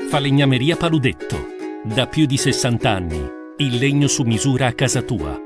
Falegnameria Paludetto. Da più di 60 anni. Il legno su misura a casa tua.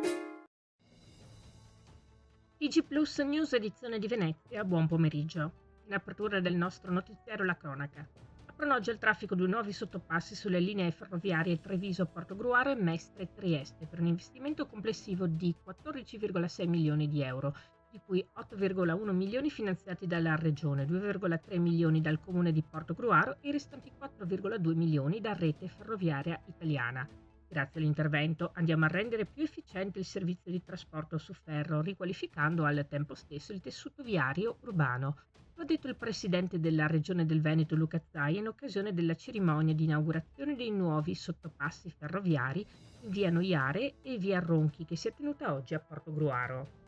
TG Plus News edizione di Venezia, buon pomeriggio. In apertura del nostro notiziario la cronaca. A Pronoggia il traffico di nuovi sottopassi sulle linee ferroviarie Treviso-Portogruaro e Mestre-Trieste per un investimento complessivo di 14,6 milioni di euro, di cui 8,1 milioni finanziati dalla Regione, 2,3 milioni dal Comune di Portogruaro e i restanti 4,2 milioni da Rete Ferroviaria Italiana. Grazie all'intervento andiamo a rendere più efficiente il servizio di trasporto su ferro, riqualificando al tempo stesso il tessuto viario urbano. Lo ha detto il presidente della Regione del Veneto Luca Zaia in occasione della cerimonia di inaugurazione dei nuovi sottopassi ferroviari in via Noiare e via Ronchi che si è tenuta oggi a Portogruaro.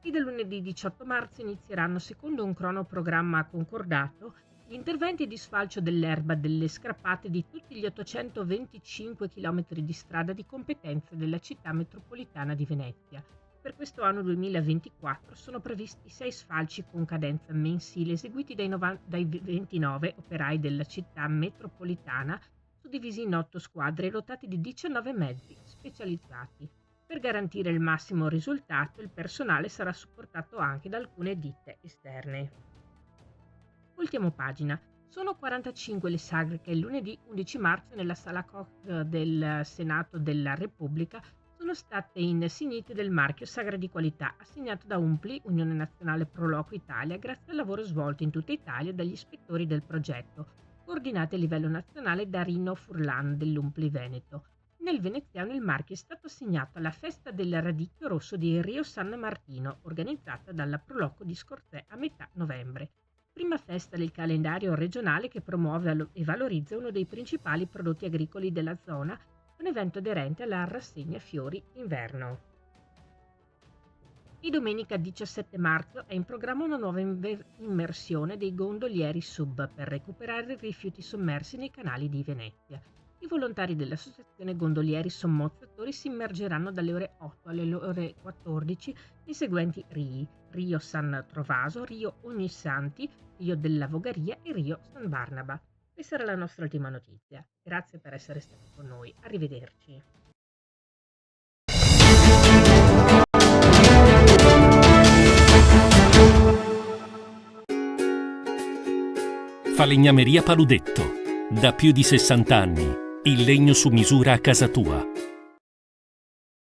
E da lunedì 18 marzo inizieranno, secondo un cronoprogramma concordato, gli interventi di sfalcio dell'erba delle scarpate di tutti gli 825 km di strada di competenza della città metropolitana di Venezia. Per questo anno 2024 sono previsti 6 sfalci con cadenza mensile eseguiti dai 29 operai della città metropolitana, suddivisi in 8 squadre e dotati di 19 mezzi specializzati. Per garantire il massimo risultato, il personale sarà supportato anche da alcune ditte esterne. Ultima pagina. Sono 45 le sagre che il lunedì 11 marzo nella Sala Koch del Senato della Repubblica sono state insignite del marchio Sagra di Qualità, assegnato da UNPLI, Unione Nazionale Pro Loco Italia, grazie al lavoro svolto in tutta Italia dagli ispettori del progetto, coordinati a livello nazionale da Rino Furlan dell'UNPLI Veneto. Nel veneziano il marchio è stato assegnato alla Festa del Radicchio Rosso di Rio San Martino, organizzata dalla Proloco di Scorzè a metà novembre. Prima festa del calendario regionale che promuove e valorizza uno dei principali prodotti agricoli della zona, un evento aderente alla rassegna Fiori Inverno. E domenica 17 marzo è in programma una nuova immersione dei gondolieri sub per recuperare i rifiuti sommersi nei canali di Venezia. I volontari dell'Associazione Gondolieri Sommozzatori si immergeranno dalle ore 8 alle ore 14 nei seguenti rii: Rio San Trovaso, Rio Ognissanti, Rio della Vogaria e Rio San Barnaba. Questa era la nostra ultima notizia. Grazie per essere stati con noi. Arrivederci. Falegnameria Paludetto. Da più di 60 anni. Il legno su misura a casa tua.